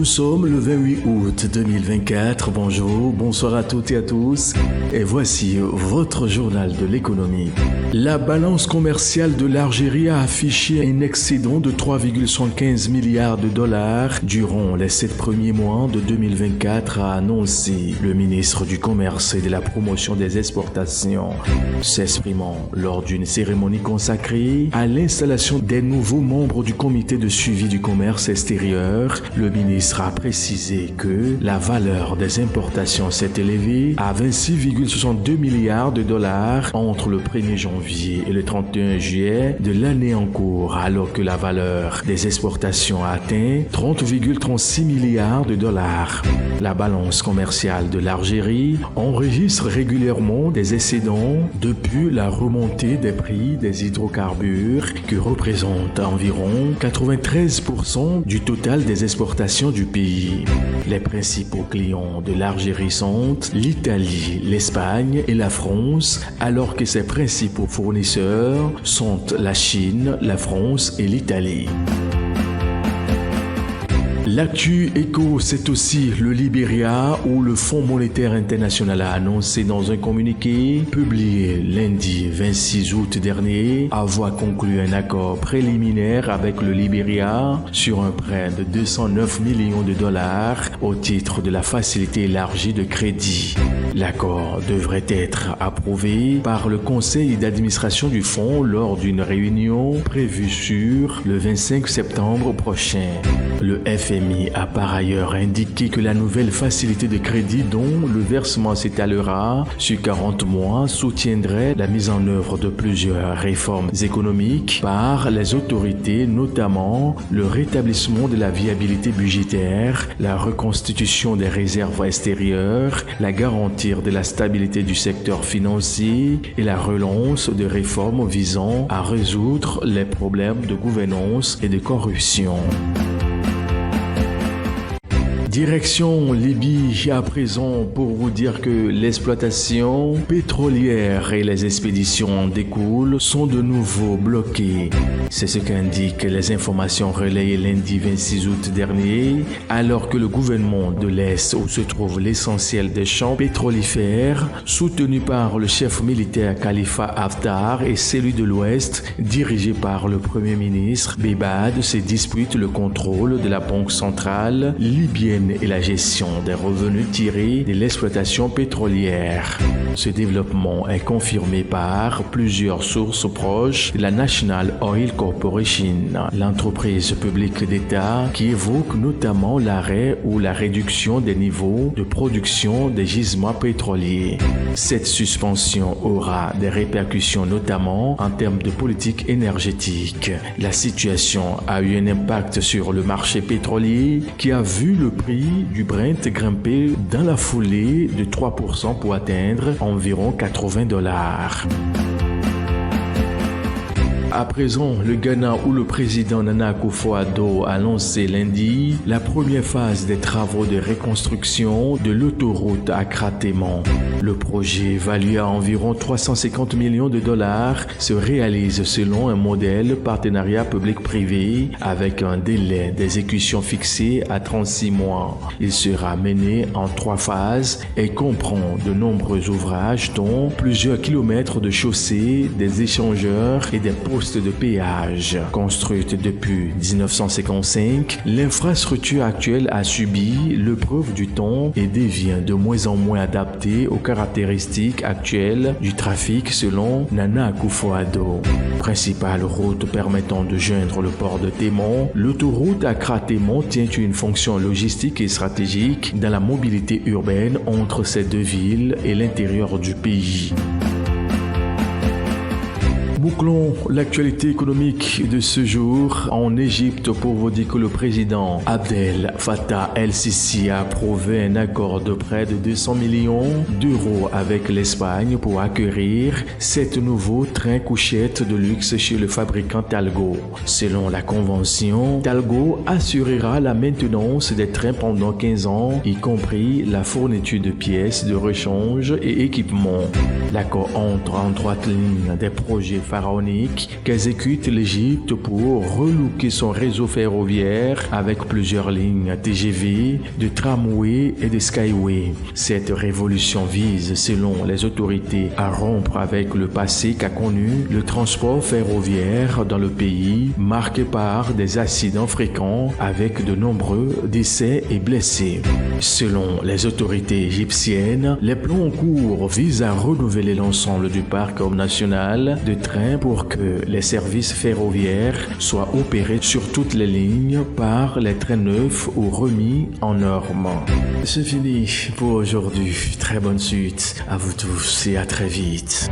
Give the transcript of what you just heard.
Nous sommes le 28 août 2024. Bonjour, bonsoir à toutes et à tous. Et voici votre journal de l'économie. La balance commerciale de l'Algérie a affiché un excédent de 3,75 milliards de dollars durant les 7 premiers mois de 2024, a annoncé le ministre du Commerce et de la Promotion des Exportations, s'exprimant lors d'une cérémonie consacrée à l'installation des nouveaux membres du comité de suivi du commerce extérieur. Le ministre a précisé que la valeur des importations s'est élevée à 26,62 milliards de dollars entre le 1er janvier et le 31 juillet de l'année en cours, alors que la valeur des exportations a atteint 30,36 milliards de dollars. La balance commerciale de l'Algérie enregistre régulièrement des excédents depuis la remontée des prix des hydrocarbures, qui représentent environ 93% du total des exportations du pays. Les principaux clients de l'Algérie sont l'Italie, l'Espagne et la France, alors que ses principaux fournisseurs sont la Chine, la France et l'Italie. L'actu éco, c'est aussi le Libéria, où le Fonds monétaire international a annoncé dans un communiqué publié lundi 26 août dernier avoir conclu un accord préliminaire avec le Libéria sur un prêt de 209 millions de dollars au titre de la facilité élargie de crédit. L'accord devrait être approuvé par le conseil d'administration du fonds lors d'une réunion prévue sur le 25 septembre prochain. Le FMI a par ailleurs indiqué que la nouvelle facilité de crédit, dont le versement s'étalera sur 40 mois, soutiendrait la mise en œuvre de plusieurs réformes économiques par les autorités, notamment le rétablissement de la viabilité budgétaire, la reconstitution des réserves extérieures, la garantie de la stabilité du secteur financier et la relance de réformes visant à résoudre les problèmes de gouvernance et de corruption. Direction Libye à présent pour vous dire que l'exploitation pétrolière et les expéditions en découlent sont de nouveau bloquées. C'est ce qu'indiquent les informations relayées lundi 26 août dernier, alors que le gouvernement de l'Est, où se trouve l'essentiel des champs pétrolifères, soutenu par le chef militaire Khalifa Haftar, et celui de l'Ouest, dirigé par le Premier ministre Bebade, se disputent le contrôle de la banque centrale libyenne et la gestion des revenus tirés de l'exploitation pétrolière. Ce développement est confirmé par plusieurs sources proches de la National Oil Corporation, l'entreprise publique d'État qui évoque notamment l'arrêt ou la réduction des niveaux de production des gisements pétroliers. Cette suspension aura des répercussions notamment en termes de politique énergétique. La situation a eu un impact sur le marché pétrolier qui a vu le prix du Brent grimper dans la foulée de 3% pour atteindre environ $80. À présent, le Ghana, où le président Nana Akufo-Addo a lancé lundi la première phase des travaux de reconstruction de l'autoroute Accra-Téman. Le projet, évalué à environ 350 millions de dollars, se réalise selon un modèle partenariat public-privé avec un délai d'exécution fixé à 36 mois. Il sera mené en 3 phases et comprend de nombreux ouvrages dont plusieurs kilomètres de chaussées, des échangeurs et des postes de péage. Construite depuis 1955, l'infrastructure actuelle a subi l'épreuve du temps et devient de moins en moins adaptée aux caractéristiques actuelles du trafic selon Nana Akufo-Addo. Principale route permettant de joindre le port de Téman, l'autoroute Accra-Téman tient une fonction logistique et stratégique dans la mobilité urbaine entre ces deux villes et l'intérieur du pays. Bouclons l'actualité économique de ce jour en Égypte pour vous dire que le président Abdel Fattah el-Sisi a approuvé un accord de près de 200 millions d'euros avec l'Espagne pour acquérir 7 nouveaux trains couchettes de luxe chez le fabricant Talgo. Selon la convention, Talgo assurera la maintenance des trains pendant 15 ans, y compris la fourniture de pièces de rechange et équipements. L'accord entre en droite ligne des projets pharaonique qu'exécute l'Égypte pour relooker son réseau ferroviaire avec plusieurs lignes TGV, de tramway et de skyway. Cette révolution vise, selon les autorités, à rompre avec le passé qu'a connu le transport ferroviaire dans le pays, marqué par des accidents fréquents avec de nombreux décès et blessés. Selon les autorités égyptiennes, les plans en cours visent à renouveler l'ensemble du parc national de trains pour que les services ferroviaires soient opérés sur toutes les lignes par les trains neufs ou remis en normes. C'est fini pour aujourd'hui. Très bonne suite à vous tous et à très vite.